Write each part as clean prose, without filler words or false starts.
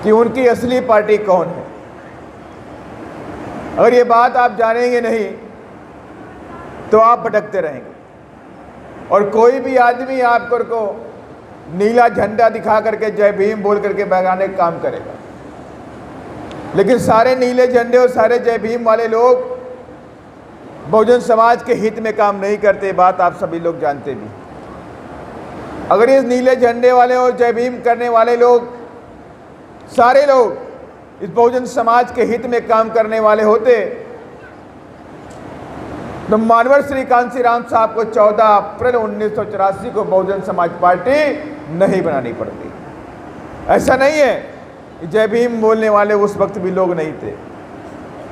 कि उनकी असली पार्टी कौन है। अगर ये बात आप जानेंगे नहीं तो आप भटकते रहेंगे, और कोई भी आदमी आपको नीला झंडा दिखा करके जय भीम बोल करके भगाने का काम करेगा, लेकिन सारे नीले झंडे और सारे जय भीम वाले लोग बहुजन समाज के हित में काम नहीं करते, बात आप सभी लोग जानते भी। अगर इस नीले झंडे वाले और जय भीम करने वाले लोग, सारे लोग इस बहुजन समाज के हित में काम करने वाले होते तो मानवर श्री कांशीराम साहब को 14 अप्रैल 1984 को बहुजन समाज पार्टी नहीं बनानी पड़ती। ऐसा नहीं है कि जय भीम बोलने वाले उस वक्त भी लोग नहीं थे,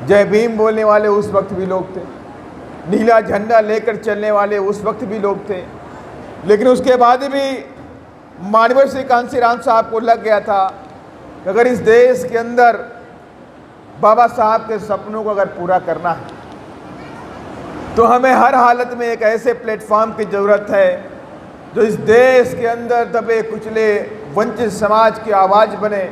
जय भीम बोलने वाले उस वक्त भी लोग थे, नीला झंडा लेकर चलने वाले उस वक्त भी लोग थे, लेकिन उसके बाद भी मानवर श्री कांशीराम साहब को लग गया था कि अगर इस देश के अंदर बाबा साहब के सपनों को अगर पूरा करना है तो हमें हर हालत में एक ऐसे प्लेटफॉर्म की ज़रूरत है जो इस देश के अंदर दबे कुचले वंचित समाज की आवाज़ बने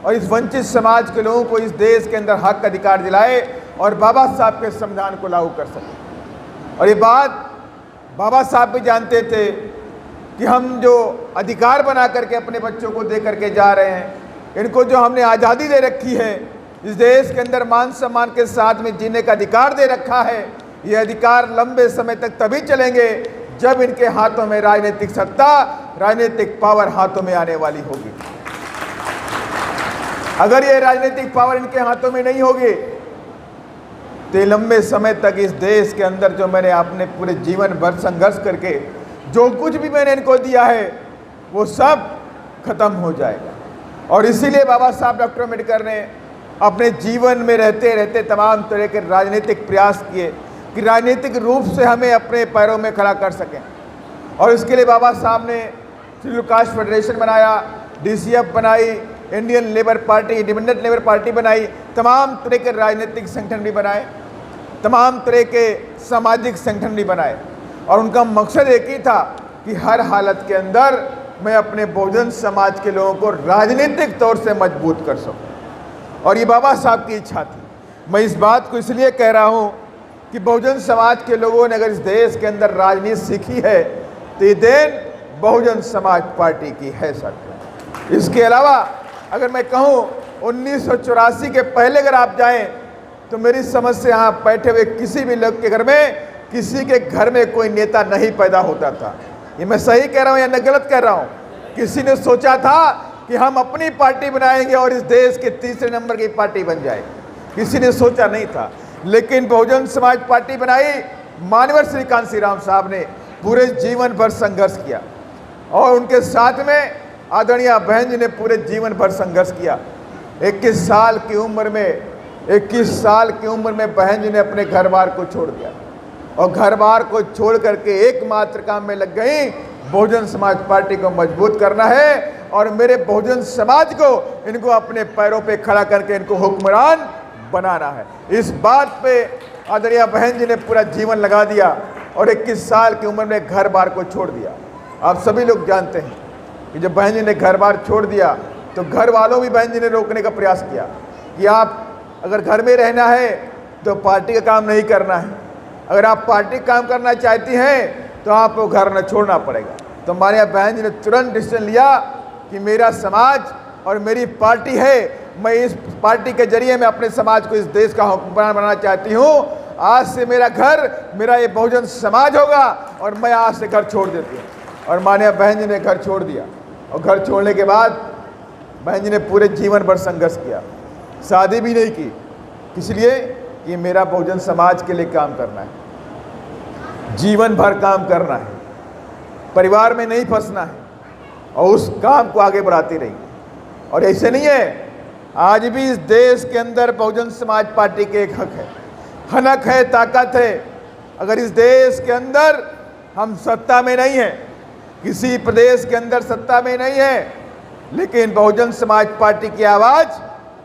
और इस वंचित समाज के लोगों को इस देश के अंदर हक अधिकार दिलाए और बाबा साहब के संविधान को लागू कर सके। और ये बात बाबा साहब भी जानते थे कि हम जो अधिकार बना करके अपने बच्चों को दे करके जा रहे हैं, इनको जो हमने आज़ादी दे रखी है, इस देश के अंदर मान सम्मान के साथ में जीने का अधिकार दे रखा है, ये अधिकार लंबे समय तक तभी चलेंगे जब इनके हाथों में राजनीतिक सत्ता, राजनीतिक पावर हाथों में आने वाली होगी। अगर ये राजनीतिक पावर इनके हाथों में नहीं होगी तो लंबे समय तक इस देश के अंदर जो मैंने अपने पूरे जीवन भर संघर्ष करके जो कुछ भी मैंने इनको दिया है वो सब खत्म हो जाएगा। और इसीलिए बाबा साहब डॉक्टर अम्बेडकर ने अपने जीवन में रहते रहते तमाम तरह के राजनीतिक प्रयास किए कि राजनीतिक रूप से हमें अपने पैरों में खड़ा कर सकें। और इसके लिए बाबा साहब ने शेड्यूल कास्ट फेडरेशन बनाया, DCF बनाई, Indian labour party, independent labour party बनाई, तमाम तरह के राजनीतिक संगठन भी बनाए, तमाम तरह के सामाजिक संगठन भी बनाए, और उनका मकसद एक ही था कि हर हालत के अंदर मैं अपने बहुजन समाज के लोगों को राजनीतिक तौर से मजबूत कर सकूं। और ये बाबा साहब की इच्छा थी। मैं इस बात को इसलिए कह रहा हूं कि बहुजन समाज के लोगों ने अगर इस देश के अंदर राजनीति सीखी है तो ये देन बहुजन समाज पार्टी की है सर। इसके अलावा अगर मैं कहूं 1984 के पहले अगर आप जाएं तो मेरी समझ से यहाँ बैठे हुए किसी भी लोग के घर में, किसी के घर में कोई नेता नहीं पैदा होता था। ये मैं सही कह रहा हूँ या मैं गलत कह रहा हूँ? किसी ने सोचा था कि हम अपनी पार्टी बनाएंगे और इस देश के तीसरे नंबर की पार्टी बन जाए? किसी ने सोचा नहीं था। लेकिन बहुजन समाज पार्टी बनाई, मानवर श्री कांशीराम साहब ने पूरे जीवन भर संघर्ष किया और उनके साथ में आदरणीय बहन जी ने पूरे जीवन भर संघर्ष किया। 21 साल की उम्र में बहन जी ने अपने घर बार को छोड़ दिया और घर बार को छोड़ करके एकमात्र काम में लग गई, बहुजन समाज पार्टी को मजबूत करना है और मेरे बहुजन समाज को इनको अपने पैरों पे खड़ा करके इनको हुक्मरान बनाना है। इस बात पे आदरणीय बहन जी ने पूरा जीवन लगा दिया और 21 साल की उम्र में घर बार को छोड़ दिया। आप सभी लोग जानते हैं कि जब बहन जी ने घर बार छोड़ दिया तो घर वालों भी बहन जी ने रोकने का प्रयास किया कि आप अगर घर में रहना है तो पार्टी का काम नहीं करना है, अगर आप पार्टी काम करना चाहती हैं तो आपको घर न छोड़ना पड़ेगा। तो हमारे यहाँ बहन जी ने तुरंत डिसीजन लिया कि मेरा समाज और मेरी पार्टी है, मैं इस पार्टी के जरिए मैं अपने समाज को इस देश का हुक्मरान बनाना चाहती हूँ। आज से मेरा घर, मेरा ये बहुजन समाज होगा और मैं आज से घर छोड़ देती हूँ। और माननीय बहन जी ने घर छोड़ दिया और घर छोड़ने के बाद बहन जी ने पूरे जीवन भर संघर्ष किया, शादी भी नहीं की, इसलिए कि मेरा बहुजन समाज के लिए काम करना है, जीवन भर काम करना है, परिवार में नहीं फंसना है और उस काम को आगे बढ़ाती रही। और ऐसे नहीं है, आज भी इस देश के अंदर बहुजन समाज पार्टी के एक हक है, हनक है, ताकत है। अगर इस देश के अंदर हम सत्ता में नहीं हैं, किसी प्रदेश के अंदर सत्ता में नहीं है, लेकिन बहुजन समाज पार्टी की आवाज़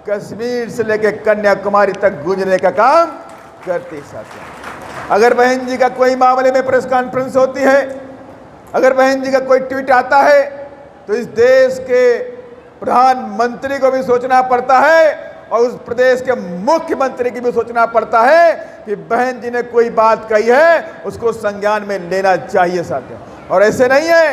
कश्मीर से लेकर कन्याकुमारी तक गूंजने का काम करती साथी। अगर बहन जी का कोई मामले में प्रेस कॉन्फ्रेंस होती है, अगर बहन जी का कोई ट्वीट आता है तो इस देश के प्रधानमंत्री को भी सोचना पड़ता है और उस प्रदेश के मुख्यमंत्री की भी सोचना पड़ता है कि बहन जी ने कोई बात कही है उसको संज्ञान में लेना चाहिए साथियों। और ऐसे नहीं है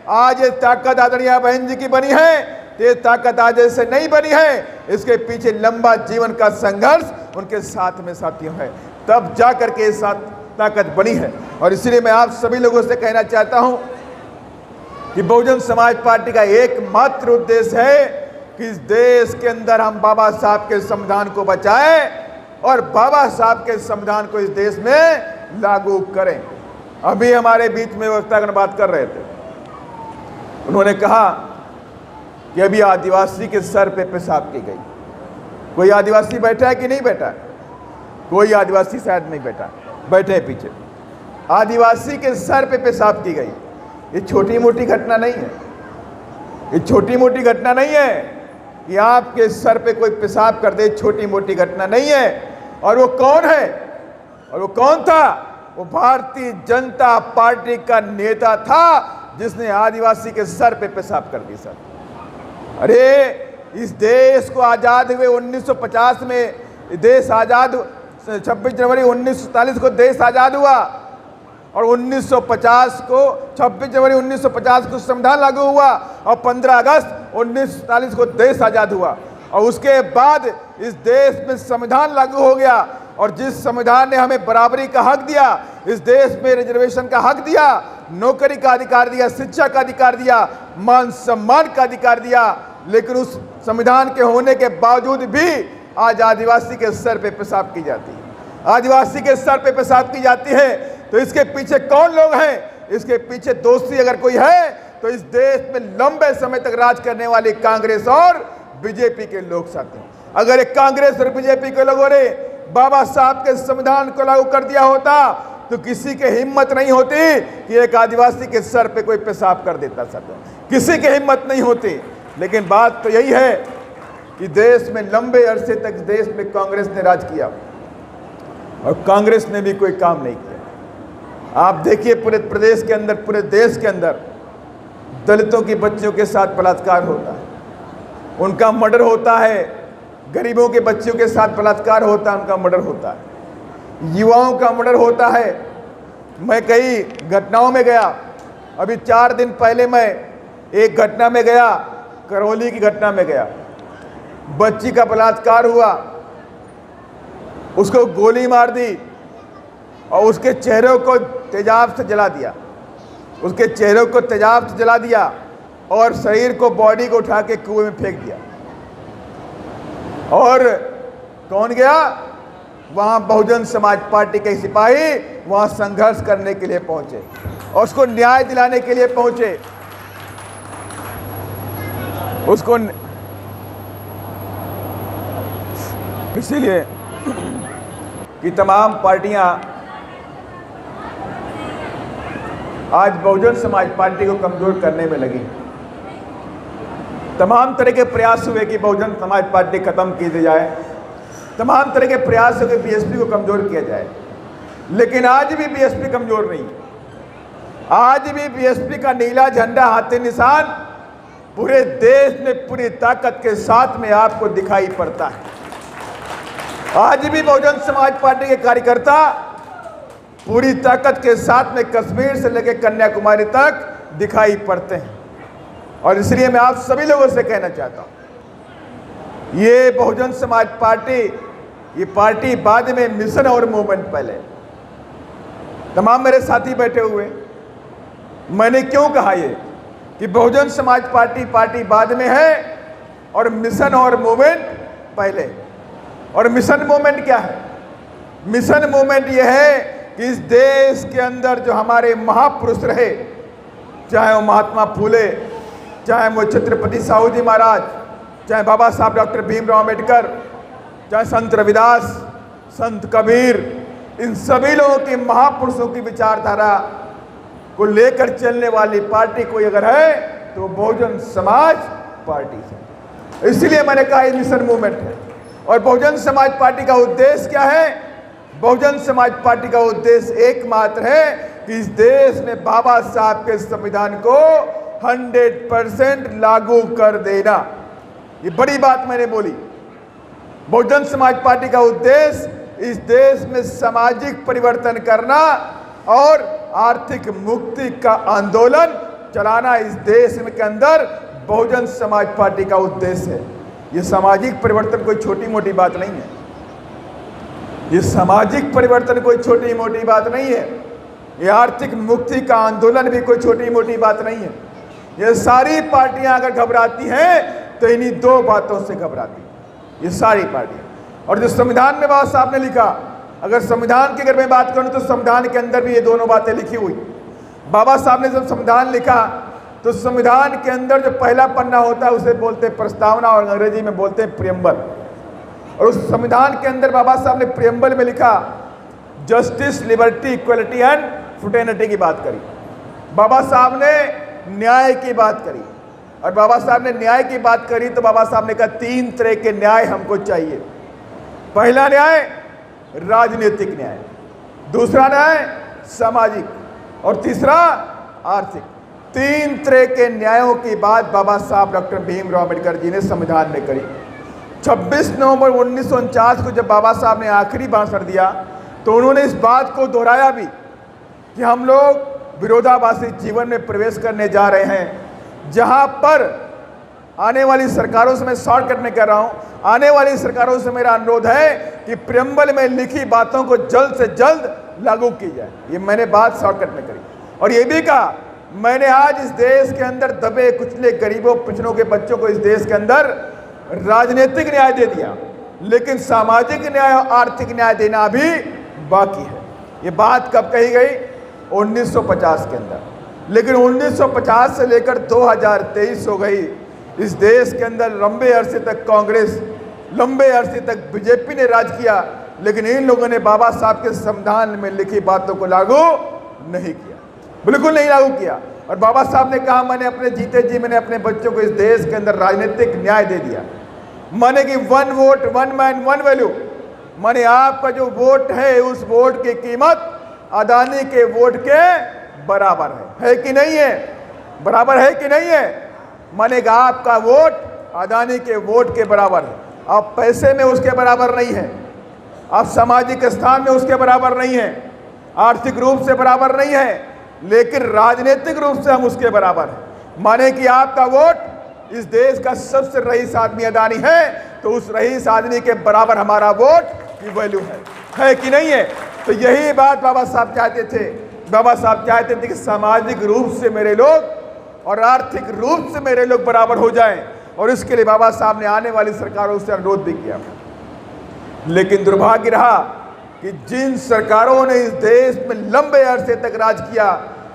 आज ये ताकत आदरणीय बहन जी की बनी है, तो ये ताकत आज ऐसे नहीं बनी है, इसके पीछे लंबा जीवन का संघर्ष उनके साथ में साथियों है, तब जा करके ये ताकत बनी है। और इसलिए मैं आप सभी लोगों से कहना चाहता हूं कि बहुजन समाज पार्टी का एकमात्र उद्देश्य है कि इस देश के अंदर हम बाबा साहब के संविधान को बचाएं और बाबा साहब के संविधान को इस देश में लागू करें। अभी हमारे बीच में वक्तागण बात कर रहे थे, उन्होंने कहा कि अभी आदिवासी के सर पे पेशाब की गई। कोई आदिवासी बैठा है कि नहीं बैठा? कोई आदिवासी शायद नहीं बैठा, बैठे पीछे। आदिवासी के सर पे पेशाब की गई। ये छोटी मोटी घटना नहीं है, ये छोटी मोटी घटना नहीं है कि आपके सर पे कोई पेशाब कर दे, छोटी मोटी घटना नहीं है। और वो कौन है? और वो कौन था? वो भारतीय जनता पार्टी का नेता था जिसने आदिवासी के सर पे पेशाब कर दी। सर, अरे इस देश को आज़ाद हुए 1950 में देश आज़ाद, 26 जनवरी 1947 को देश आज़ाद हुआ और 1950 को 26 जनवरी 1950 को संविधान लागू हुआ और 15 अगस्त 1947 को देश आज़ाद हुआ। और उसके बाद इस देश में संविधान लागू हो गया और जिस संविधान ने हमें बराबरी का हक दिया, इस देश में रिजर्वेशन का हक दिया, नौकरी का अधिकार दिया, शिक्षा का अधिकार दिया, मान सम्मान का अधिकार दिया, लेकिन उस संविधान के होने के बावजूद भी आज आदिवासी के सर पे पेशाब की जाती है। आदिवासी के सर पे पेशाब की जाती है, तो इसके पीछे कौन लोग हैं? इसके पीछे दोषी अगर कोई है तो इस देश में लंबे समय तक राज करने वाली कांग्रेस और बीजेपी के लोग साथी। अगर एक कांग्रेस और बीजेपी के लोगों ने बाबा साहब के संविधान को लागू कर दिया होता तो किसी के हिम्मत नहीं होती कि एक आदिवासी के सर पे कोई पेशाब कर देता। साथियों, किसी की हिम्मत नहीं होती। लेकिन बात तो यही है कि देश में लंबे अरसे तक देश में कांग्रेस ने राज किया और कांग्रेस ने भी कोई काम नहीं किया। आप देखिए पूरे प्रदेश के अंदर, पूरे देश के अंदर दलितों की बच्चियों के साथ बलात्कार होता है, उनका मर्डर होता है, गरीबों के बच्चियों के साथ बलात्कार होता है, उनका मर्डर होता है, युवाओं का मर्डर होता है। मैं कई घटनाओं में गया, अभी 4 दिन पहले मैं एक घटना में गया, करौली की घटना में गया। बच्ची का बलात्कार हुआ, उसको गोली मार दी और उसके चेहरे को तेजाब से जला दिया, उसके चेहरे को तेजाब से जला दिया और शरीर को, बॉडी को उठा के कुएं में फेंक दिया। और कौन गया? वहां बहुजन समाज पार्टी के सिपाही वहां संघर्ष करने के लिए पहुंचे और उसको न्याय दिलाने के लिए पहुंचे। उसको इसीलिए कि तमाम पार्टियां आज बहुजन समाज पार्टी को कमजोर करने में लगी। तमाम तरह के प्रयास हुए कि बहुजन समाज पार्टी खत्म की जाए, तमाम तरह के प्रयास हुए कि बीएसपी को कमजोर किया जाए, लेकिन आज भी बीएसपी कमजोर नहीं। आज भी बीएसपी का नीला झंडा, हाथी निशान पूरे देश में पूरी ताकत के साथ में आपको दिखाई पड़ता है। आज भी बहुजन समाज पार्टी के कार्यकर्ता पूरी ताकत के साथ में कश्मीर से लेकर कन्याकुमारी तक दिखाई पड़ते हैं। और इसलिए मैं आप सभी लोगों से कहना चाहता हूं, ये बहुजन समाज पार्टी, ये पार्टी बाद में मिशन और मूवमेंट पहले। तमाम मेरे साथी बैठे हुए, मैंने क्यों कहा ये कि बहुजन समाज पार्टी बाद में है और मिशन और मूवमेंट पहले। और मिशन मूवमेंट क्या है? मिशन मूवमेंट ये है कि इस देश के अंदर जो हमारे महापुरुष रहे, चाहे वो महात्मा फूले, चाहे वो छत्रपति साहू जी महाराज, चाहे बाबा साहब डॉक्टर भीमराव अम्बेडकर, चाहे संत रविदास, संत कबीर, इन सभी लोगों की, महापुरुषों की विचारधारा को लेकर चलने वाली पार्टी कोई अगर है तो बहुजन समाज पार्टी है। इसलिए मैंने कहा ये मिशन मूवमेंट है। और बहुजन समाज पार्टी का उद्देश्य क्या है? बहुजन समाज पार्टी का उद्देश्य एकमात्र है कि इस देश में बाबा साहब के संविधान को 100% लागू कर देना। ये बड़ी बात मैंने बोली। बहुजन समाज पार्टी का उद्देश्य इस देश में सामाजिक परिवर्तन करना और आर्थिक मुक्ति का आंदोलन चलाना इस देश के अंदर बहुजन समाज पार्टी का उद्देश्य है। ये सामाजिक परिवर्तन कोई छोटी मोटी बात नहीं है। ये सामाजिक परिवर्तन कोई छोटी मोटी बात नहीं है। ये आर्थिक मुक्ति का आंदोलन भी कोई छोटी मोटी बात नहीं है। ये सारी पार्टियां अगर घबराती हैं तो इन्हीं दो बातों से घबराती हैं, ये सारी पार्टियां। और जो संविधान में बाबा साहब ने लिखा, अगर संविधान की अगर मैं बात करूं तो संविधान के अंदर भी ये दोनों बातें लिखी हुई। बाबा साहब ने जब संविधान लिखा तो संविधान के अंदर जो पहला पन्ना होता है उसे बोलते हैं प्रस्तावना और अंग्रेजी में बोलते हैं प्रियम्बल। और उस संविधान के अंदर बाबा साहब ने प्रियम्बल में लिखा justice, liberty, equality and fraternity की बात करी। बाबा साहब ने न्याय की बात करी। और बाबा साहब ने न्याय की बात करी तो बाबा साहब ने कहा 3 तरह के न्याय हमको चाहिए। पहला न्याय राजनीतिक न्याय, दूसरा न्याय सामाजिक और तीसरा आर्थिक। 3 तरह के न्यायों की बात बाबा साहब डॉक्टर भीमराव अम्बेडकर जी ने संविधान में करी। 26 नवंबर 1949 को जब बाबा साहब ने आखिरी भाषण दिया तो उन्होंने इस बात को दोहराया भी कि हम लोग विरोधाभासी जीवन में प्रवेश करने जा रहे हैं, जहां पर आने वाली सरकारों से, मैं शॉर्टकट में कह रहा हूं, आने वाली सरकारों से मेरा अनुरोध है कि प्रियम्बल में लिखी बातों को जल्द से जल्द लागू की जाए। ये मैंने बात शॉर्टकट में करी। और ये भी कहा मैंने आज इस देश के अंदर दबे कुचले गरीबों पिछड़ों के बच्चों को इस देश के अंदर राजनीतिक न्याय दे दिया, लेकिन सामाजिक न्याय और आर्थिक न्याय देना भी बाकी है। ये बात कब कही गई? 1950 के अंदर। लेकिन 1950 से लेकर 2023 हो गई। इस देश के अंदर लंबे अरसे तक कांग्रेस, लंबे अरसे तक बीजेपी ने राज किया, लेकिन इन लोगों ने बाबा साहब के संविधान में लिखी बातों को लागू नहीं किया, बिल्कुल नहीं लागू किया। और बाबा साहब ने कहा मैंने अपने जीते जी मैंने अपने बच्चों को इस देश के अंदर राजनीतिक न्याय दे दिया। माने कि 1 वोट 1 मैन 1 वैल्यू, माने आपका जो वोट है उस वोट की कीमत अदानी के वोट के बराबर है कि नहीं है? बराबर है कि नहीं है? माने कि आपका वोट अदानी के वोट के बराबर है। आप पैसे में उसके बराबर नहीं है, आप सामाजिक स्थान में उसके बराबर नहीं है, आर्थिक रूप से बराबर नहीं है, लेकिन राजनीतिक रूप से हम उसके बराबर हैं। माने कि आपका वोट इस देश का सबसे रईस आदमी अदानी है तो उस रईस आदमी के बराबर हमारा वोट की वैल्यू है कि नहीं है? तो यही बात बाबा साहब चाहते थे। बाबा साहब चाहते थे कि सामाजिक रूप से मेरे लोग और आर्थिक रूप से मेरे लोग बराबर हो जाएं, और इसके लिए बाबा साहब ने आने वाली सरकारों से अनुरोध भी किया। लेकिन दुर्भाग्य रहा कि जिन सरकारों ने इस देश में लंबे अरसे तक राज किया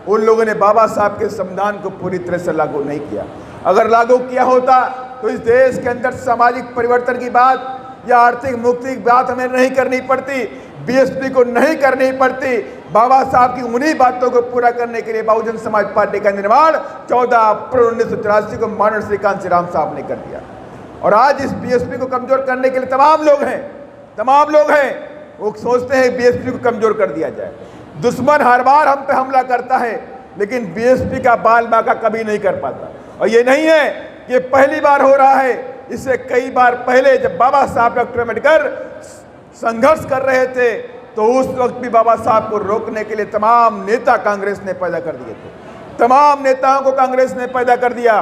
उन लोगों ने बाबा साहब के संविधान को पूरी तरह से लागू नहीं किया। अगर लागू किया होता तो इस देश के अंदर सामाजिक परिवर्तन की बात या आर्थिक मुक्ति की बात हमें नहीं करनी पड़ती, बीएसपी को नहीं करनी पड़ती। बाबा साहब की उन्हीं बातों को पूरा करने के लिए बहुजन समाज पार्टी का निर्माण 14 अप्रैल 1983 को माननीय श्री कांशी राम साहब ने कर दिया। और आज इस बीएसपी को कमजोर करने के लिए तमाम लोग हैं वो सोचते हैं बीएसपी को कमजोर कर दिया जाए। दुश्मन हर बार हम पे हमला करता है, लेकिन बीएसपी का बाल बांका कभी नहीं कर पाता। और ये नहीं है कि पहली बार हो रहा है, इससे कई बार पहले जब बाबा साहब डॉक्टर अम्बेडकर संघर्ष कर रहे थे तो उस वक्त भी बाबा साहब को रोकने के लिए तमाम नेता कांग्रेस ने पैदा कर दिए थे। तमाम नेताओं को कांग्रेस ने पैदा कर दिया,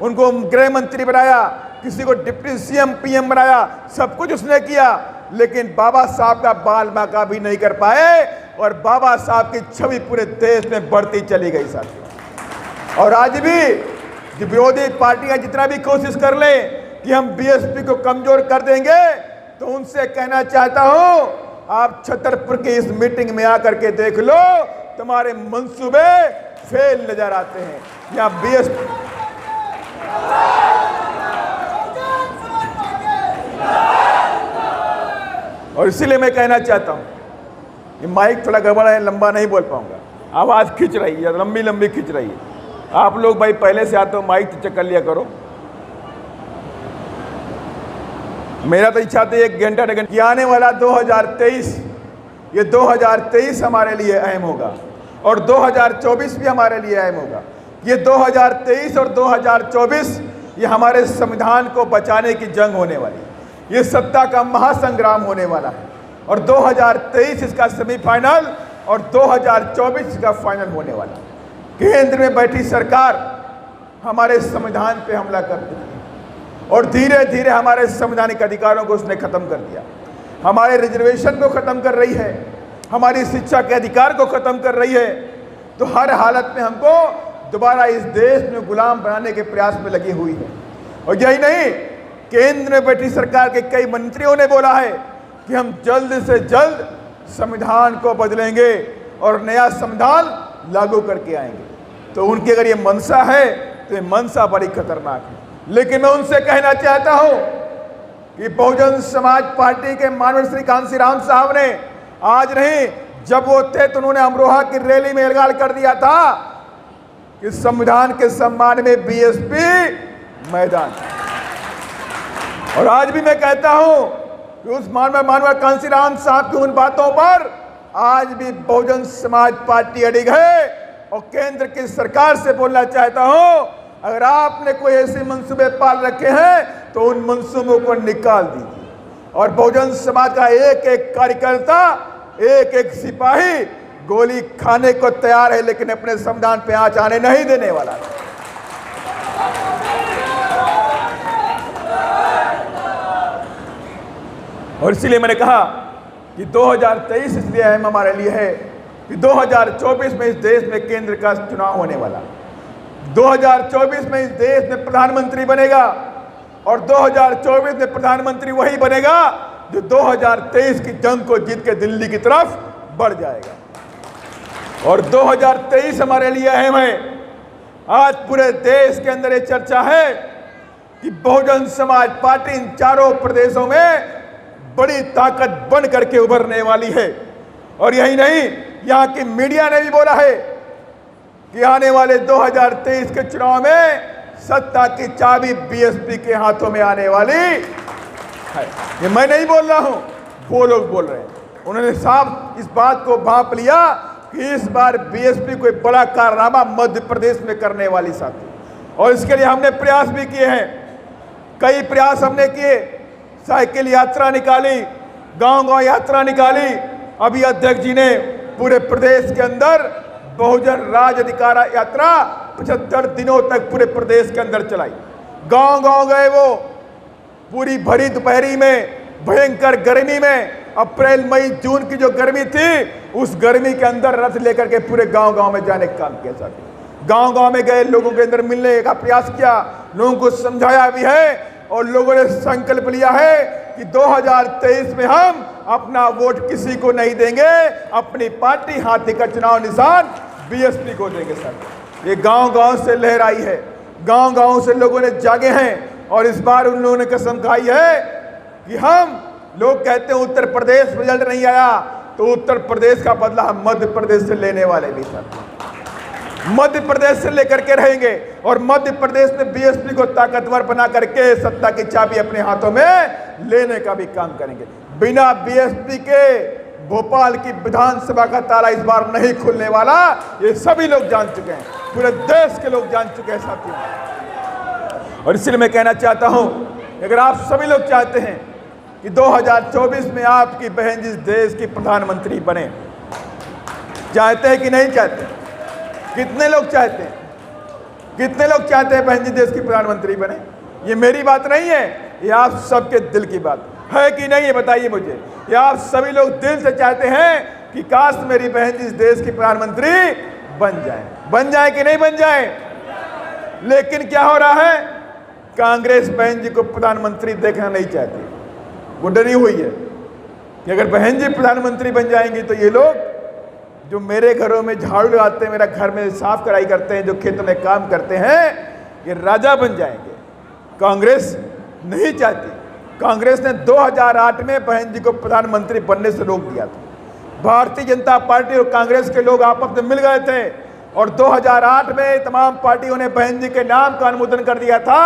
उनको गृह मंत्री बनाया, किसी को डिप्टी सीएम पीएम बनाया, सब कुछ उसने किया, लेकिन बाबा साहब का बाल बांका भी नहीं कर पाए। और बाबा साहब की छवि पूरे देश में बढ़ती चली गई साथियों। और आज भी विरोधी पार्टियां जितना भी कोशिश कर ले कि हम बीएसपी को कमजोर कर देंगे, तो उनसे कहना चाहता हूं आप छतरपुर की इस मीटिंग में आकर के देख लो, तुम्हारे मंसूबे फेल नजर आते हैं। या बीएसपी और इसीलिए मैं कहना चाहता हूं, ये माइक थोड़ा गड़बड़ है, लंबा नहीं बोल पाऊंगा, आवाज खिंच रही है, लंबी लंबी खिंच रही है। आप लोग भाई पहले से आते हो माइक तो चेक कर लिया करो। मेरा तो इच्छा थी 1 घंटा 2 घंटे आने वाला 2023, ये 2023 हमारे लिए अहम होगा और 2024 भी हमारे लिए अहम होगा। ये 2023 और 2024 ये हमारे संविधान को बचाने की जंग होने वाली है। ये सत्ता का महासंग्राम होने वाला है और 2023 इसका सेमीफाइनल और 2024 इसका फाइनल होने वाला है। केंद्र में बैठी सरकार हमारे संविधान पे हमला कर दी और धीरे धीरे हमारे संवैधानिक अधिकारों को उसने खत्म कर दिया। हमारे रिजर्वेशन को खत्म कर रही है, हमारी शिक्षा के अधिकार को खत्म कर रही है। तो हर हालत में हमको दोबारा इस देश में गुलाम बनाने के प्रयास में लगी हुई है। और यही नहीं, केंद्र में बैठी सरकार के कई मंत्रियों ने बोला है कि हम जल्द से जल्द संविधान को बदलेंगे और नया संविधान लागू करके आएंगे। तो उनकी अगर ये मंशा है तो ये मंशा बड़ी खतरनाक है। लेकिन मैं उनसे कहना चाहता हूं कि बहुजन समाज पार्टी के माननीय श्री कांशीराम साहब ने आज नहीं, जब वो थे तो उन्होंने अमरोहा की रैली में एलान कर दिया था कि संविधान के सम्मान में बीएसपी मैदान। और आज भी मैं कहता हूं कि उस माननीय कांशीराम साहब की उन बातों पर आज भी बहुजन समाज पार्टी अडिग है। और केंद्र की सरकार से बोलना चाहता हूं, अगर आपने कोई ऐसे मंसूबे पाल रखे हैं तो उन मंसूबों को निकाल दीजिए। और बहुजन समाज का एक एक कार्यकर्ता, एक एक सिपाही गोली खाने को तैयार है, लेकिन अपने संविधान पे आंच आने नहीं देने वाला है। और इसलिए मैंने कहा कि 2023 इसलिए अहम हमारे लिए है कि 2024 में इस देश में केंद्र का चुनाव होने वाला। 2024 में इस देश में प्रधानमंत्री बनेगा और 2024 में प्रधानमंत्री वही बनेगा जो 2023 की जंग को जीत के दिल्ली की तरफ बढ़ जाएगा। और 2023 हमारे लिए अहम है। आज पूरे देश के अंदर ये चर्चा है कि बहुजन समाज पार्टी इन चारों प्रदेशों में बड़ी ताकत बन करके उभरने वाली है। और यही नहीं, यहाँ की मीडिया ने भी बोला है कि आने वाले 2023 के चुनाव में सत्ता की चाबी बीएसपी के हाथों में आने वाली है। ये मैं नहीं बोल रहा हूं, वो लोग बोल रहे हैं। उन्होंने साफ इस बात को भांप लिया कि इस बार बीएसपी कोई बड़ा कारनामा मध्य प्रदेश में करने वाली साथी। और इसके लिए हमने प्रयास भी किए हैं, कई प्रयास हमने किए। साइकिल यात्रा निकाली, गांव-गांव यात्रा निकाली। अभी अध्यक्ष जी ने पूरे प्रदेश के अंदर बहुजन राज अधिकार यात्रा 75 दिनों तक पूरे प्रदेश के अंदर चलाई। गांव-गांव गए वो, पूरी भरी दोपहरी में, भयंकर गर्मी में, अप्रैल मई जून की जो गर्मी थी उस गर्मी के अंदर रथ लेकर के पूरे गांव-गांव में जाने का काम किया साथी। गांव-गांव में गए, लोगों के अंदर मिलने का प्रयास किया, लोगों को समझाया भी है और लोगों ने संकल्प लिया है कि 2023 में हम अपना वोट किसी को नहीं देंगे, अपनी पार्टी हाथी का चुनाव निशान बीएसपी को देंगे। सर, ये गांव-गांव से लहर आई है, गांव-गांव से लोगों ने जागे हैं। और इस बार उन लोगों ने कसम खाई है कि हम, लोग कहते हैं उत्तर प्रदेश रिजल्ट नहीं आया, तो उत्तर प्रदेश का बदला हम मध्य प्रदेश से लेने वाले भी सर, मध्य प्रदेश से लेकर के रहेंगे। और मध्य प्रदेश में बीएसपी को ताकतवर बना करके सत्ता की चाबी अपने हाथों में लेने का भी काम करेंगे। बिना बीएसपी के भोपाल की विधानसभा का ताला इस बार नहीं खुलने वाला, ये सभी लोग जान चुके हैं, पूरे देश के लोग जान चुके हैं साथियों। और इसलिए मैं कहना चाहता हूं, अगर आप सभी लोग चाहते हैं कि 2024 में आपकी बहन जिस देश की प्रधानमंत्री बने, चाहते हैं कि नहीं चाहते? कितने लोग चाहते हैं? कितने लोग चाहते हैं बहन जी देश की प्रधानमंत्री बने? ये मेरी बात नहीं है, ये आप सबके दिल की बात है कि नहीं, ये बताइए मुझे। ये आप सभी लोग दिल से चाहते हैं कि काश मेरी बहन जी इस देश की प्रधानमंत्री बन जाए। बन जाए कि नहीं बन जाए? लेकिन क्या हो रहा है, कांग्रेस बहन जी को प्रधानमंत्री देखना नहीं चाहती। वो डरी हुई है कि अगर बहन जी प्रधानमंत्री बन जाएंगी तो ये लोग जो मेरे घरों में झाड़ू लगाते हैं, मेरा घर में साफ कराई करते हैं, जो खेतों में काम करते हैं, ये राजा बन जाएंगे। कांग्रेस नहीं चाहती। कांग्रेस ने 2008 में बहन जी को प्रधानमंत्री बनने से रोक दिया था। भारतीय जनता पार्टी और कांग्रेस के लोग आपस में मिल गए थे और 2008 में तमाम पार्टियों ने बहन जी के नाम का अनुमोदन कर दिया था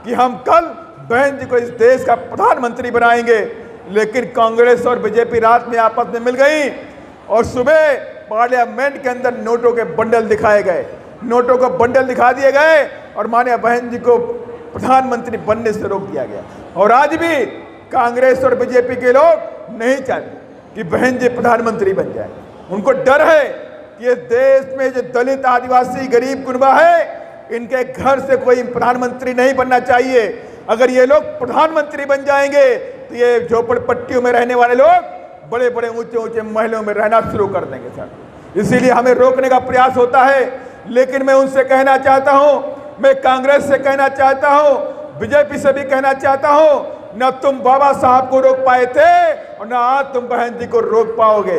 कि हम कल बहन जी को इस देश का प्रधानमंत्री बनाएंगे। लेकिन कांग्रेस और बीजेपी रात में आपस में मिल गई और सुबह पार्लियामेंट के अंदर नोटों के बंडल दिखाए गए, नोटों को बंडल दिखा दिए गए और माननीय बहन जी को प्रधानमंत्री बनने से रोक दिया गया। और आज भी कांग्रेस और बीजेपी के लोग नहीं चाहते कि बहन जी प्रधानमंत्री बन जाए। उनको डर है कि ये देश में जो दलित, आदिवासी, गरीब गुरबा है, इनके घर से कोई प्रधानमंत्री नहीं बनना चाहिए। अगर ये लोग प्रधानमंत्री बन जाएंगे तो ये झोपड़पट्टियों में रहने वाले लोग बड़े बड़े ऊंचे ऊंचे महलों में रहना शुरू कर देंगे सर। इसीलिए हमें रोकने का प्रयास होता है। लेकिन मैं उनसे कहना चाहता हूं, मैं कांग्रेस से कहना चाहता हूं, बीजेपी से भी कहना चाहता हूं, न तुम बाबा साहब को रोक पाए थे और न आज तुम बहन जी को रोक पाओगे।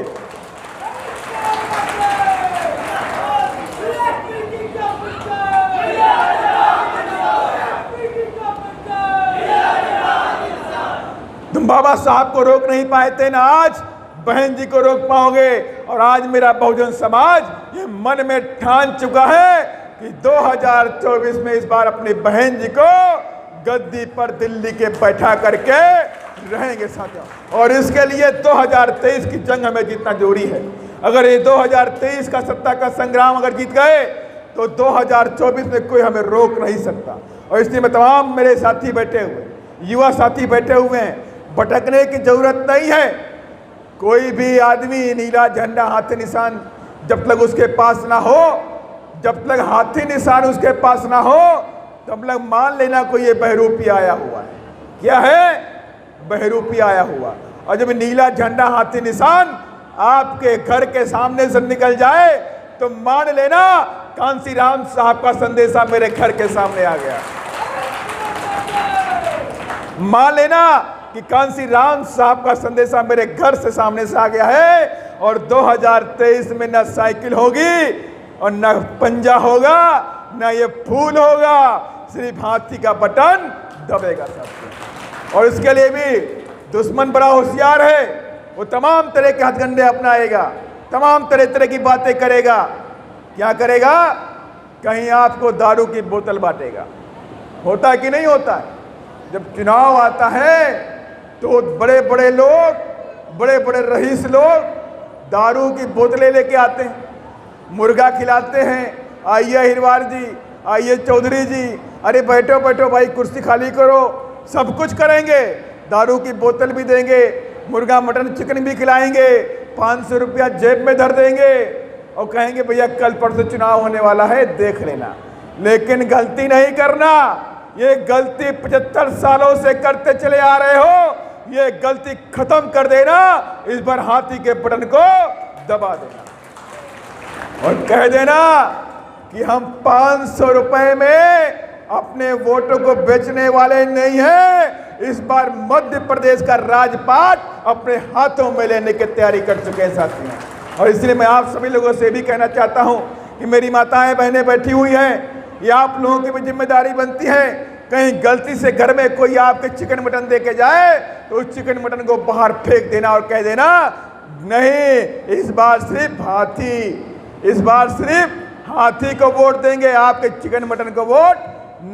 तुम बाबा साहब को रोक नहीं पाए थे, ना आज बहन जी को रोक पाओगे। और आज मेरा बहुजन समाज ये मन में ठान चुका है कि 2024 में इस बार अपनी बहन जी को गद्दी पर दिल्ली के बैठा करके रहेंगे साथियों। और इसके लिए 2023 की जंग हमें जीतना जरूरी है। अगर ये 2023 का सत्ता का संग्राम अगर जीत गए तो 2024 में कोई हमें रोक नहीं सकता। और इसलिए मैं तमाम मेरे साथी बैठे हुए, युवा साथी बैठे हुए हैं, भटकने की जरूरत नहीं है। कोई भी आदमी नीला झंडा, हाथी निशान जब तक उसके पास ना हो, जब तक हाथी निशान उसके पास ना हो, तब तक मान लेना कोई ये बहरूपी आया हुआ है। क्या है? बहरूपी आया हुआ। और जब नीला झंडा, हाथी निशान आपके घर के सामने से निकल जाए तो मान लेना कांसी राम साहब का संदेशा मेरे घर के सामने आ गया। मान लेना कि कांसी राम साहब का संदेशा मेरे घर से सामने से आ गया है। और 2023 में न साइकिल होगी और न पंजा होगा, न ये फूल होगा, सिर्फ हाथी का बटन दबेगा साथियों। और इसके लिए भी दुश्मन बड़ा होशियार है। वो तमाम तरह के हथकंडे अपनाएगा, तमाम तरह तरह की बातें करेगा। क्या करेगा? कहीं आपको दारू की बोतल बांटेगा। होता है कि नहीं होता है? जब चुनाव आता है तो बड़े बड़े लोग, बड़े बड़े रईस लोग दारू की बोतलें लेके आते हैं, मुर्गा खिलाते हैं। आइए हिरवार जी, आइए चौधरी जी, अरे बैठो बैठो भाई, कुर्सी खाली करो, सब कुछ करेंगे। दारू की बोतल भी देंगे, मुर्गा मटन चिकन भी खिलाएंगे, 500 रुपया जेब में धर देंगे और कहेंगे भैया कल परसों चुनाव होने वाला है, देख लेना। लेकिन गलती नहीं करना। ये गलती 75 सालों से करते चले आ रहे हो, ये गलती खत्म कर देना। इस बार हाथी के बटन को दबा देना और कह देना कि हम 500 रुपए में अपने वोटों को बेचने वाले नहीं हैं। इस बार मध्य प्रदेश का राजपाट अपने हाथों में लेने की तैयारी कर चुके हैं साथियों। और इसलिए मैं आप सभी लोगों से भी कहना चाहता हूं कि मेरी माताएं बहनें बैठी हुई हैं, ये आप लोगों की भी जिम्मेदारी बनती है। कहीं गलती से घर में कोई आपके चिकन मटन दे के जाए तो उस चिकन मटन को बाहर फेंक देना और कह देना नहीं, इस बार सिर्फ हाथी, इस बार सिर्फ हाथी को वोट देंगे, आपके चिकन मटन को वोट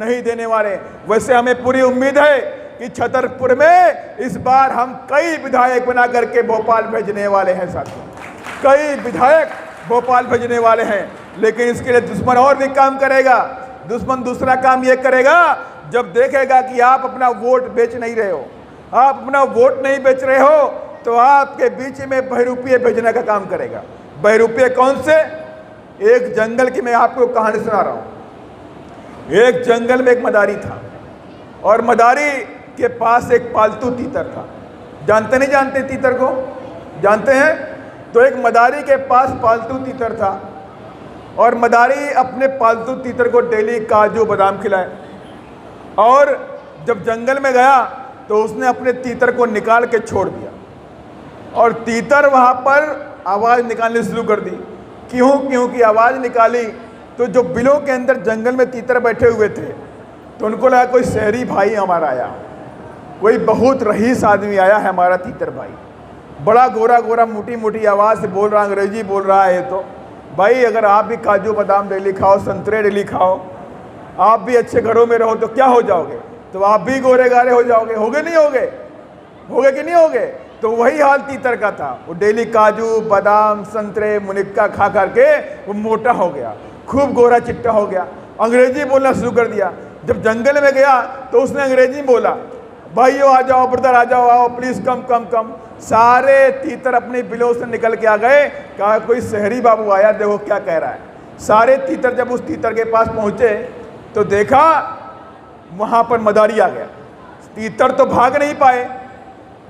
नहीं देने वाले। वैसे हमें पूरी उम्मीद है कि छतरपुर में इस बार हम कई विधायक बना करके भोपाल भेजने वाले हैं साथियों, कई विधायक भोपाल भेजने वाले हैं। लेकिन इसके लिए दुश्मन और भी काम करेगा। दुश्मन दूसरा काम यह करेगा, जब देखेगा कि आप अपना वोट बेच नहीं रहे हो, आप अपना वोट नहीं बेच रहे हो, तो आपके बीच में बहरूपीय भेजने का काम करेगा। बहरूपीय कौन से? एक जंगल की मैं आपको कहानी सुना रहा हूं। एक जंगल में एक मदारी था और मदारी के पास एक पालतू तीतर था। जानते नहीं जानते तीतर को? जानते हैं? तो एक मदारी के पास पालतू तीतर था और मदारी अपने पालतू तीतर को डेली काजू बादाम खिलाए। और जब जंगल में गया तो उसने अपने तीतर को निकाल के छोड़ दिया और तीतर वहाँ पर आवाज़ निकालनी शुरू कर दी। क्यों क्यों की आवाज़ निकाली तो जो बिलों के अंदर जंगल में तीतर बैठे हुए थे तो उनको लगा कोई शहरी भाई हमारा आया, कोई बहुत रईस आदमी आया है हमारा तीतर भाई, बड़ा गोरा गोरा मोटी मोटी आवाज़ से बोल रहा, अंग्रेजी बोल रहा है। तो भाई अगर आप भी काजू बादाम डेली खाओ, संतरे डेली खाओ, आप भी अच्छे घरों में रहो तो क्या हो जाओगे? तो आप भी गोरे गारे हो जाओगे। होगे नहीं होगे? होगे कि नहीं होगे? तो वही हाल तीतर का था। वो डेली काजू बादाम संतरे मुनिक्का खा करके वो मोटा हो गया, खूब गोरा चिट्टा हो गया, अंग्रेजी बोलना शुरू कर दिया। जब जंगल में गया तो उसने अंग्रेजी में बोला, भाइयों आ जाओ, ब्रदर आ जाओ, आओ प्लीज कम कम कम। सारे तीतर अपनी बिलों से निकल के आ गए। कहा कोई शहरी बाबू आया, देखो क्या कह रहा है। सारे तीतर जब उस तीतर के पास पहुंचे तो देखा वहां पर मदारी आ गया। तीतर तो भाग नहीं पाए।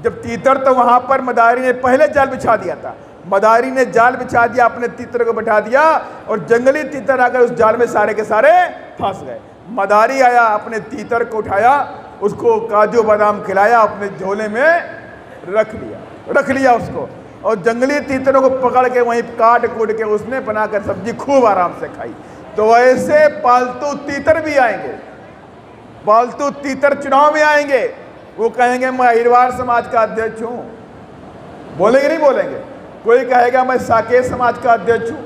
जब तीतर तो वहां पर मदारी ने पहले जाल बिछा दिया था, मदारी ने जाल बिछा दिया, अपने तीतर को बैठा दिया और जंगली तीतर आकर उस जाल में सारे के सारे फंस गए। मदारी आया, अपने तीतर को उठाया, उसको काजू बादाम खिलाया, अपने झोले में रख लिया उसको, और जंगली तीतरों को पकड़ के वहीं काट कूट के उसने बनाकर सब्जी खूब आराम से खाई। तो ऐसे पालतू तीतर भी आएंगे, पालतू तीतर चुनाव में आएंगे। वो कहेंगे मैं अहिरवार समाज का अध्यक्ष हूं, बोलेंगे नहीं बोलेंगे? कोई कहेगा मैं साकेत समाज का अध्यक्ष हूं,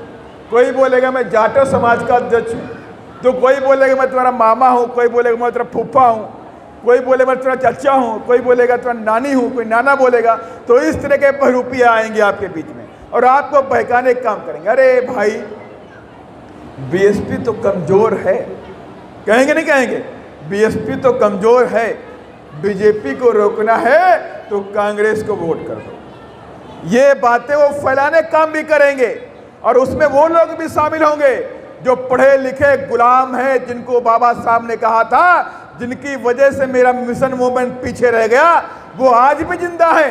कोई बोलेगा मैं जाटव समाज का अध्यक्ष हूं, तो कोई बोलेगा मैं तुम्हारा मामा हूं, कोई बोलेगा मैं तेरा फूफा हूं, कोई बोलेगा मैं तेरा चाचा हूं, कोई बोलेगा तेरा नानी हूं, कोई नाना बोलेगा। तो इस तरह के बहरूपिया आएंगे आपके बीच में और आपको बहकाने का काम करेंगे। अरे भाई बीएसपी तो कमजोर है, कहेंगे नहीं कहेंगे? बीएसपी तो कमजोर है, बीजेपी को रोकना है तो कांग्रेस को वोट कर दो। ये बातें वो फैलाने काम भी करेंगे और उसमें वो लोग भी शामिल होंगे जो पढ़े लिखे गुलाम हैं, जिनको बाबा साहब ने कहा था जिनकी वजह से मेरा मिशन मूवमेंट पीछे रह गया, वो आज भी जिंदा है।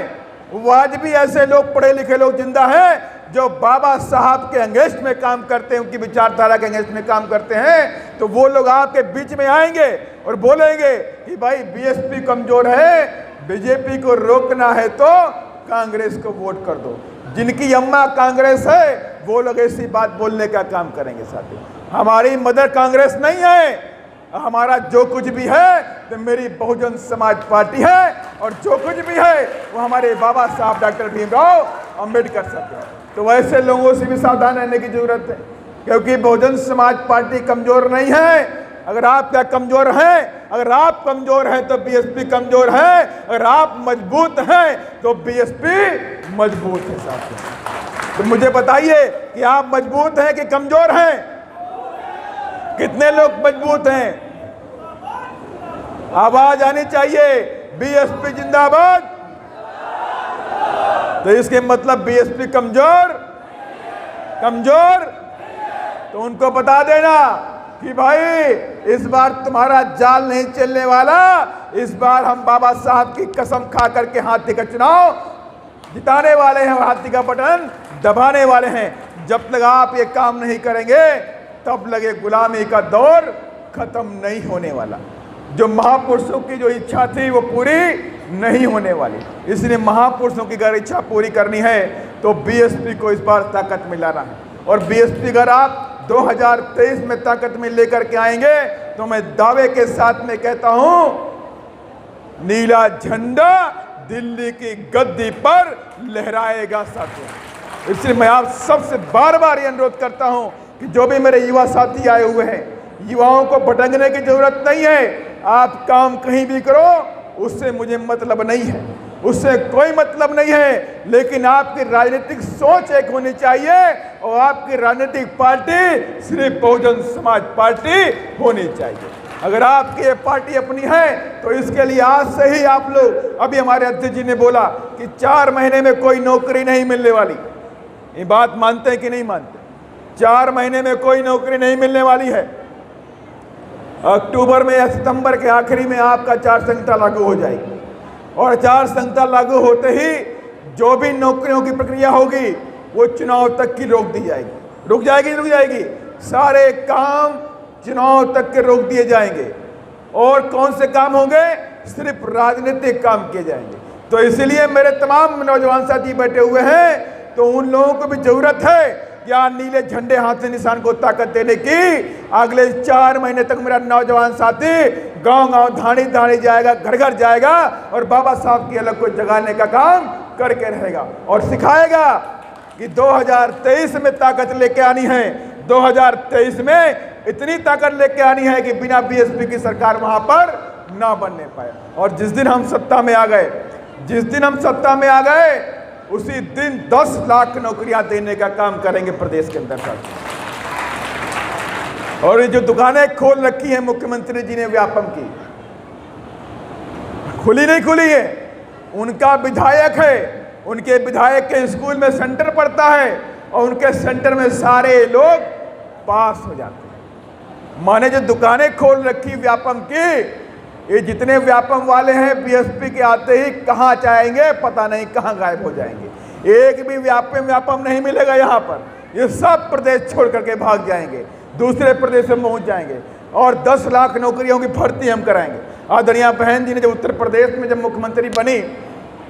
वो आज भी ऐसे लोग, पढ़े लिखे लोग जिंदा हैं जो बाबा साहब के अगेंस्ट में काम करते हैं, उनकी विचारधारा के अगेंस्ट में काम करते हैं। तो वो लोग आपके बीच में आएंगे और बोलेंगे कि भाई बीएसपी कमजोर है, बीजेपी को रोकना है तो कांग्रेस को वोट कर दो। जिनकी अम्मा कांग्रेस है वो लोग ऐसी बात बोलने का काम करेंगे। साथी, हमारी मदर कांग्रेस नहीं है, हमारा जो कुछ भी है तो मेरी बहुजन समाज पार्टी है, और जो कुछ भी है वो हमारे बाबा साहब डॉक्टर भीमराव अंबेडकर साहब है। तो वैसे लोगों से भी सावधान रहने की जरूरत है, क्योंकि बहुजन समाज पार्टी कमजोर नहीं है। अगर आप क्या कमजोर हैं, अगर आप कमजोर हैं तो बीएसपी कमजोर है, अगर आप मजबूत हैं तो बीएसपी मजबूत है। साथियों, तो मुझे बताइए कि आप मजबूत हैं कि कमजोर हैं? कितने लोग मजबूत हैं? आवाज आनी चाहिए, बीएसपी जिंदाबाद। तो इसके मतलब बीएसपी कमजोर तो उनको बता देना कि भाई इस बार तुम्हारा जाल नहीं चलने वाला। इस बार हम बाबा साहब की कसम खा करके हाथी का चुनाव जिताने वाले हैं, हाथी का बटन दबाने वाले हैं। जब तक आप ये काम नहीं करेंगे तब लगे गुलामी का दौर खत्म नहीं होने वाला। जो महापुरुषों की जो इच्छा थी वो पूरी नहीं होने वाली। इसलिए महापुरुषों की अगर इच्छा पूरी करनी है तो बीएसपी को इस बार ताकत में लाना है। और बीएसपी अगर आप 2023 में ताकत में लेकर के आएंगे तो मैं दावे के साथ में कहता हूं, नीला झंडा दिल्ली की गद्दी पर लहराएगा। साथियों, इसलिए मैं आप सबसे बार बार ये अनुरोध करता हूं कि जो भी मेरे युवा साथी आए हुए हैं, युवाओं को भटकने की जरूरत नहीं है। आप काम कहीं भी करो, उससे मुझे मतलब नहीं है, उससे कोई मतलब नहीं है। लेकिन आपकी राजनीतिक सोच एक होनी चाहिए और आपकी राजनीतिक पार्टी सिर्फ बहुजन समाज पार्टी होनी चाहिए। अगर आपकी ये पार्टी अपनी है तो इसके लिए आज से ही आप लोग, अभी हमारे अध्यक्ष जी ने बोला कि 4 महीने में कोई नौकरी नहीं मिलने वाली। ये बात मानते हैं कि नहीं मानते? 4 महीने में कोई नौकरी नहीं मिलने वाली है। अक्टूबर में या सितंबर के आखिरी में आपका आचार संहिता लागू हो जाएगी और आचार संहिता लागू होते ही जो भी नौकरियों की प्रक्रिया होगी वो चुनाव तक की रोक दी जाएगी। रुक जाएगी। सारे काम चुनाव तक के रोक दिए जाएंगे। और कौन से काम होंगे? सिर्फ राजनीतिक काम किए जाएंगे। तो इसलिए मेरे तमाम नौजवान साथी बैठे हुए हैं, तो उन लोगों को भी जरूरत है या नीले झंडे हाथ से निशान को ताकत देने की। अगले 4 महीने तक मेरा नौजवान साथी गांव-गांव, धाड़ी-धाड़ी जाएगा, घर-घर जाएगा और बाबा साहब की अलग को जगाने का काम करके रहेगा और सिखाएगा कि 2023 में ताकत लेके आनी है। 2023 में इतनी ताकत लेके आनी है कि बिना बीएसपी की सरकार वहां पर ना बनने पाए। और जिस दिन हम सत्ता में आ गए उसी दिन 10 लाख नौकरियां देने का काम करेंगे प्रदेश के अंदर। और ये जो दुकानें खोल रखी हैं मुख्यमंत्री जी ने व्यापम की, खुली नहीं खुली है, उनका विधायक है, उनके विधायक के स्कूल में सेंटर पड़ता है और उनके सेंटर में सारे लोग पास हो जाते हैं। माने जो दुकानें खोल रखी व्यापम की, ये जितने व्यापम वाले हैं बीएसपी के आते ही कहाँ जाएंगे पता नहीं, कहाँ गायब हो जाएंगे। एक भी व्यापम नहीं मिलेगा यहाँ पर, ये सब प्रदेश छोड़ करके भाग जाएंगे, दूसरे प्रदेश में पहुँच जाएंगे और 10 लाख नौकरियों की भर्ती हम कराएंगे। आदरणीय बहन जी ने जब उत्तर प्रदेश में जब मुख्यमंत्री बनी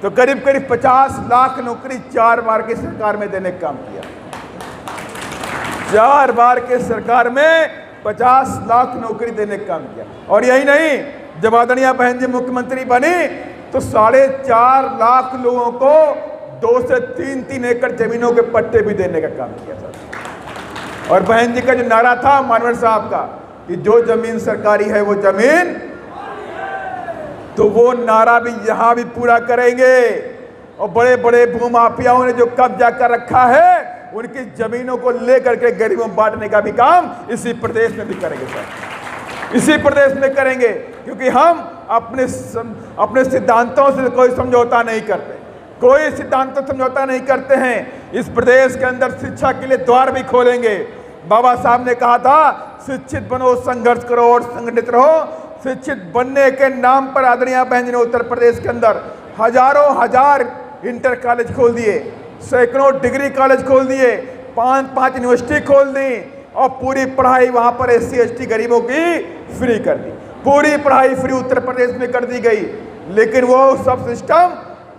तो करीब 50 लाख नौकरी 4 बार की सरकार में देने का काम किया। 4 बार के सरकार में 50 लाख नौकरी देने का काम किया। और यही नहीं, जब आदरणीय बहन जी मुख्यमंत्री बनी तो 4.5 लाख लोगों को 2 से 3 एकड़ जमीनों के पट्टे भी देने का काम किया था। और बहन जी का जो नारा था मानवर साहब का कि जो जमीन सरकारी है वो जमीन, तो वो नारा भी यहां भी पूरा करेंगे। और बड़े बड़े भूमाफियाओं ने जो कब्जा कर रखा है उनकी जमीनों को लेकर के गरीबों में बांटने का भी काम इसी प्रदेश में भी करेंगे सर, इसी प्रदेश में करेंगे। क्योंकि हम अपने सिद्धांतों से कोई समझौता नहीं करते, कोई सिद्धांतों से समझौता नहीं करते हैं। इस प्रदेश के अंदर शिक्षा के लिए द्वार भी खोलेंगे। बाबा साहब ने कहा था शिक्षित बनो, संघर्ष करो और संगठित रहो। शिक्षित बनने के नाम पर आदरणीय बहन जी ने उत्तर प्रदेश के अंदर हजार इंटर कॉलेज खोल दिए, सैकड़ों डिग्री कॉलेज खोल दिए, 5 यूनिवर्सिटी खोल दी और पूरी पढ़ाई वहां पर SC ST गरीबों की फ्री कर दी। पूरी पढ़ाई फ्री उत्तर प्रदेश में कर दी गई। लेकिन वो सब सिस्टम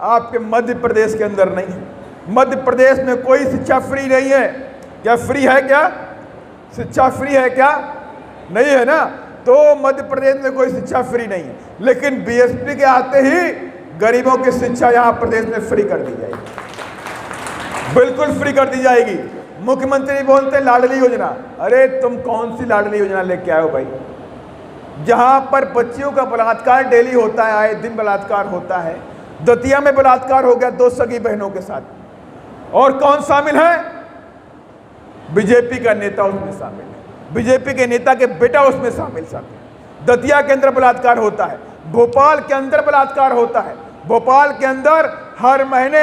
आपके मध्य प्रदेश के अंदर नहीं है। मध्य प्रदेश में कोई शिक्षा फ्री नहीं है। क्या फ्री है? क्या शिक्षा फ्री है? क्या नहीं है ना। तो मध्य प्रदेश में कोई शिक्षा फ्री नहीं है। लेकिन बीएसपी के आते ही गरीबों की शिक्षा यहाँ प्रदेश में फ्री कर दी जाएगी, बिल्कुल फ्री कर दी जाएगी। मुख्यमंत्री बोलते हैं लाडली योजना। अरे तुम कौन सी लाडली योजना लेके आए हो भाई? जहां पर बच्चियों का बलात्कार डेली होता है, आए दिन बलात्कार होता है। दतिया में बलात्कार हो गया 2 सगी बहनों के साथ। और कौन शामिल है? बीजेपी का नेता उसमें शामिल है, बीजेपी के नेता के बेटा उसमें शामिल है। दतिया के अंदर बलात्कार होता है, भोपाल के अंदर बलात्कार होता है। भोपाल के अंदर हर महीने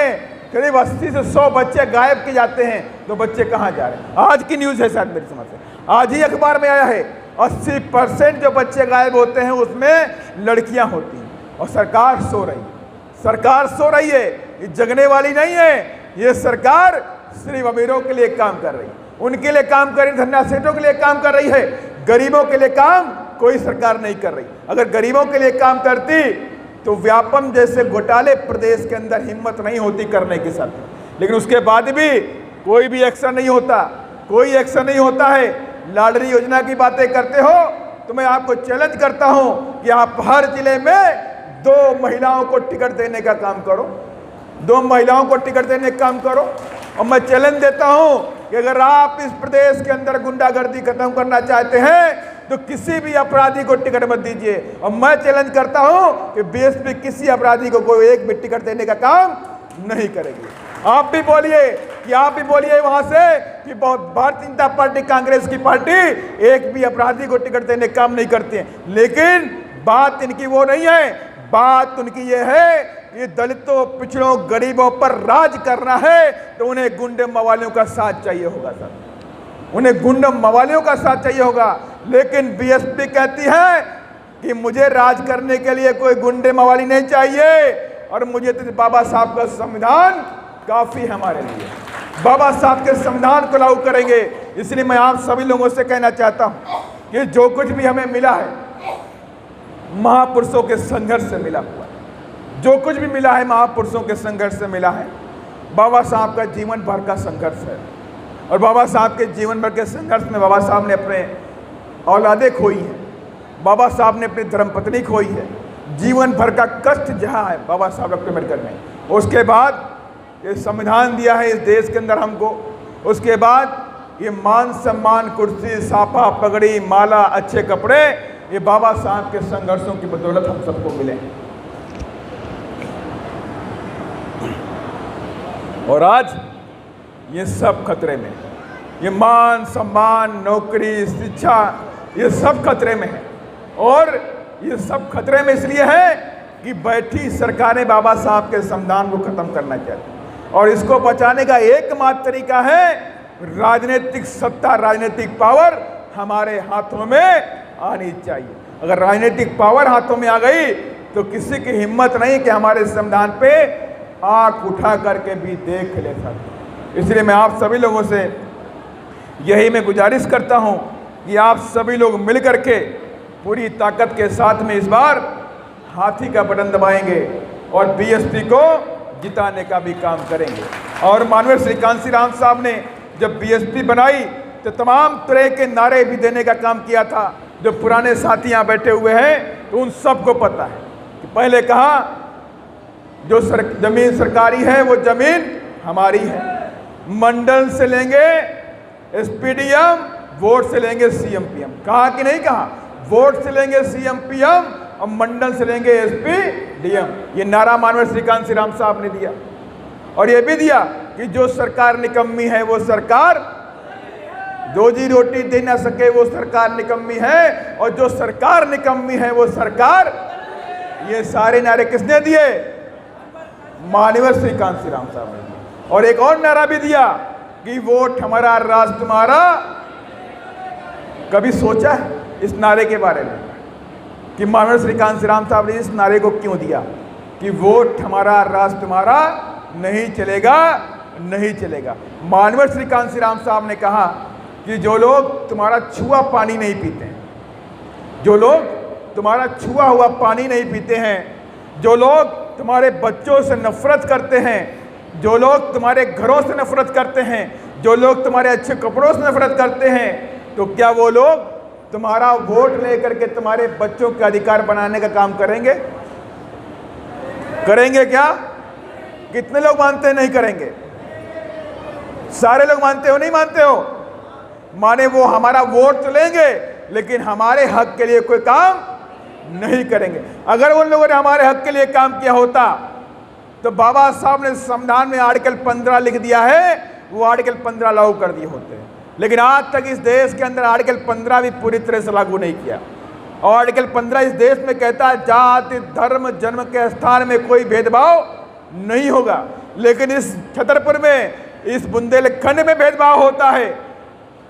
करीब 80 से 100 बच्चे गायब किए जाते हैं। तो बच्चे कहाँ जा रहे हैं? आज की न्यूज़ है शायद मेरी समझ से, आज ही अखबार में आया है 80% जो बच्चे गायब होते हैं उसमें लड़कियां होती हैं। और सरकार सो रही है, सरकार सो रही है। ये जगने वाली नहीं है। ये सरकार सिर्फ अमीरों के लिए काम कर रही है, उनके लिए काम कर रही, धन्ना सेठों के लिए काम कर रही है। गरीबों के लिए काम कोई सरकार नहीं कर रही। अगर गरीबों के लिए काम करती तो व्यापम जैसे घोटाले प्रदेश के अंदर हिम्मत नहीं होती करने के साथ। लेकिन उसके बाद भी कोई भी एक्शन नहीं होता, कोई एक्शन नहीं होता है। लाडली योजना की बातें करते हो तो मैं आपको चैलेंज करता हूं कि आप हर जिले में 2 महिलाओं को टिकट देने का काम करो, 2 महिलाओं को टिकट देने का काम करो। और मैं चैलेंज देता हूं कि अगर आप इस प्रदेश के अंदर गुंडागर्दी खत्म करना चाहते हैं तो किसी भी अपराधी को टिकट मत दीजिए। और मैं चैलेंज करता हूं कि बीएसपी किसी अपराधी को कोई एक भी टिकट देने का काम नहीं करेगी। आप भी बोलिए कि आप भी बोलिए वहां से कि भारतीय जनता पार्टी, कांग्रेस की पार्टी एक भी अपराधी को टिकट देने का काम नहीं करती है। लेकिन बात इनकी वो नहीं है, बात उनकी ये है ये दलितों, पिछड़ों, गरीबों पर राज करना है तो उन्हें गुंडे मवालियों का साथ चाहिए होगा सर, उन्हें गुंडे मवालियों का साथ चाहिए होगा। लेकिन बीएसपी कहती है कि मुझे राज करने के लिए कोई गुंडे मवाली नहीं चाहिए और मुझे तो बाबा साहब का संविधान काफी है हमारे लिए। बाबा साहब के संविधान को लागू करेंगे। इसलिए मैं आप सभी लोगों से कहना चाहता हूं कि जो कुछ भी हमें मिला है महापुरुषों के संघर्ष से मिला हुआ है। जो कुछ भी मिला है महापुरुषों के संघर्ष से मिला है। बाबा साहब का जीवन भर का संघर्ष है और बाबा साहब के जीवन भर के संघर्ष में बाबा साहब ने अपने औलादे खोई हैं, बाबा साहब ने अपनी धर्मपत्नी खोई है। जीवन भर का कष्ट जहाँ है बाबा साहब डॉक्टर अम्बेडकर ने, उसके बाद ये संविधान दिया है इस देश के अंदर हमको, उसके बाद ये मान सम्मान, कुर्सी, साफा, पगड़ी, माला, अच्छे कपड़े, ये बाबा साहब के संघर्षों की बदौलत हम सबको मिले। और आज ये सब खतरे में, ये मान सम्मान, नौकरी, शिक्षा, ये सब खतरे में है। और ये सब खतरे में इसलिए है कि बैठी सरकारें बाबा साहब के संविधान को खत्म करना चाहती हैं, और इसको बचाने का एकमात्र तरीका है राजनीतिक सत्ता, राजनीतिक पावर हमारे हाथों में आनी चाहिए। अगर राजनीतिक पावर हाथों में आ गई तो किसी की हिम्मत नहीं कि हमारे संविधान पे आंख उठा करके भी देख ले सकते। इसलिए मैं आप सभी लोगों से यही मैं गुजारिश करता हूं कि आप सभी लोग मिल करके पूरी ताकत के साथ में इस बार हाथी का बटन दबाएंगे और बीएसपी को जिताने का भी काम करेंगे। और माननीय श्री कांशीराम साहब ने जब बीएसपी बनाई तो तमाम तरह के नारे भी देने का काम किया था। जो पुराने साथी यहाँ बैठे हुए हैं तो उन सबको पता है कि पहले कहा जो जमीन सरकारी है वो जमीन हमारी है, मंडल से लेंगे एसपीडीएम, वोट से लेंगे सीएम पीएम। कहा कि नहीं कहा? वोट से लेंगे सीएम पीएम और मंडल से लेंगे एसपीडीएम। ये नारा माननीय श्री कांशीराम साहब ने दिया। और ये भी दिया कि जो सरकार निकम्मी है वो सरकार रोजी रोटी दे ना सके वो सरकार निकम्मी है, और जो सरकार निकम्मी है वो सरकार। ये सारे नारे किसने दिए? माननीय श्री कांशीराम साहब ने दिया। और एक और नारा भी दिया कि वोट हमारा राज तुम्हारा। कभी सोचा है इस नारे के बारे में कि माननीय श्री कांशीराम साहब ने इस नारे को क्यों दिया कि वोट हमारा राज तुम्हारा? नहीं चलेगा, नहीं चलेगा। माननीय श्री कांशीराम साहब ने कहा कि जो लोग तुम्हारा छुआ पानी नहीं पीते हैं, जो लोग तुम्हारा छुआ हुआ पानी नहीं पीते हैं, जो लोग तुम्हारे बच्चों से नफरत करते हैं, जो लोग तुम्हारे घरों से नफरत करते हैं, जो लोग तुम्हारे अच्छे कपड़ों से नफरत करते हैं, तो क्या वो लोग तुम्हारा वोट लेकर के तुम्हारे बच्चों के अधिकार बनाने का काम करेंगे? करेंगे क्या? कितने लोग मानते हैं नहीं करेंगे? सारे लोग मानते हो नहीं मानते हो? माने वो हमारा वोट तो लेंगे लेकिन हमारे हक के लिए कोई काम नहीं करेंगे। अगर उन लोगों ने हमारे हक के लिए काम किया होता तो बाबा साहब ने संविधान में आर्टिकल 15 लिख दिया है, वो आर्टिकल 15 लागू कर दिए होते हैं। लेकिन आज तक इस देश के अंदर आर्टिकल 15 भी पूरी तरह से लागू नहीं किया। और आर्टिकल 15 इस देश में कहता है जाति धर्म जन्म के स्थान में कोई भेदभाव नहीं होगा। लेकिन इस छतरपुर में, इस बुंदेलखंड में भेदभाव होता है।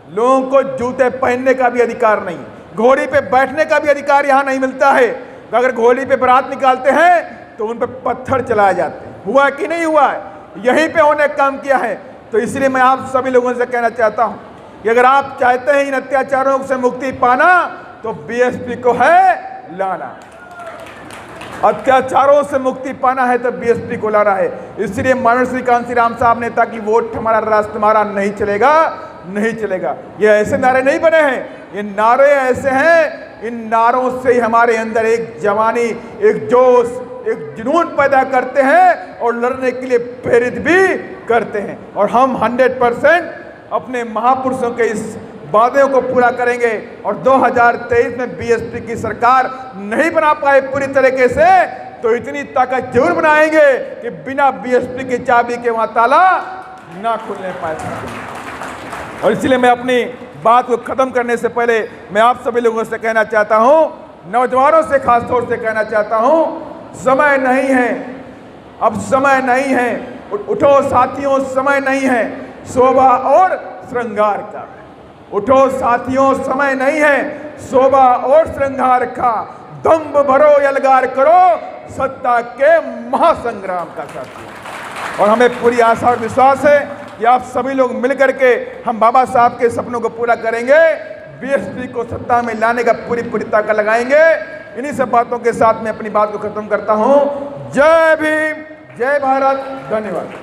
लोगों को जूते पहनने का भी अधिकार नहीं, घोड़ी पे बैठने का भी अधिकार यहाँ नहीं मिलता है। तो अगर घोड़ी पे बारात निकालते हैं तो उन पे पत्थर चलाए जाते हैं। हुआ कि नहीं हुआ है? यहीं पे उन्होंने काम किया है। तो इसलिए मैं आप सभी लोगों से कहना चाहता हूं कि अगर आप चाहते हैं इन अत्याचारों से मुक्ति पाना तो बीएसपी को है लाना। अत्याचारों से मुक्ति पाना है तो बीएसपी को लाना है। इसलिए माननीय श्री कांशीराम साहब ने ताकि वोट हमारा राज तुम्हारा नहीं चलेगा, नहीं चलेगा। ये ऐसे नारे नहीं बने हैं, ये नारे ऐसे हैं, इन नारों से ही हमारे अंदर एक जवानी, एक जोश, एक जुनून पैदा करते हैं और लड़ने के लिए प्रेरित भी करते हैं। और हम 100% अपने महापुरुषों के इस वादे को पूरा करेंगे। और 2023 में बीएसपी की सरकार नहीं बना पाए पूरी तरीके से तो इतनी ताकत जरूर बनाएंगे कि बिना बीएसपी की चाबी के वहां ताला ना खुलने पाए। और इसलिए मैं अपनी बात को खत्म करने से पहले मैं आप सभी लोगों से कहना चाहता हूं, नौजवानों से खास तौर से कहना चाहता हूं, समय नहीं है, अब समय नहीं है। उठो साथियों, समय नहीं है शोभा और श्रृंगार का। उठो साथियों, समय नहीं है शोभा और श्रृंगार का। दंभ भरो, यलगार करो सत्ता के महासंग्राम का साथी। और हमें पूरी आशा और विश्वास है कि आप सभी लोग मिलकर के हम बाबा साहब के सपनों को पूरा करेंगे, बीएसपी को सत्ता में लाने का पूरी ताकत लगाएंगे। इन्हीं सब बातों के साथ मैं अपनी बात को खत्म करता हूं। जय भीम, जय भारत, धन्यवाद।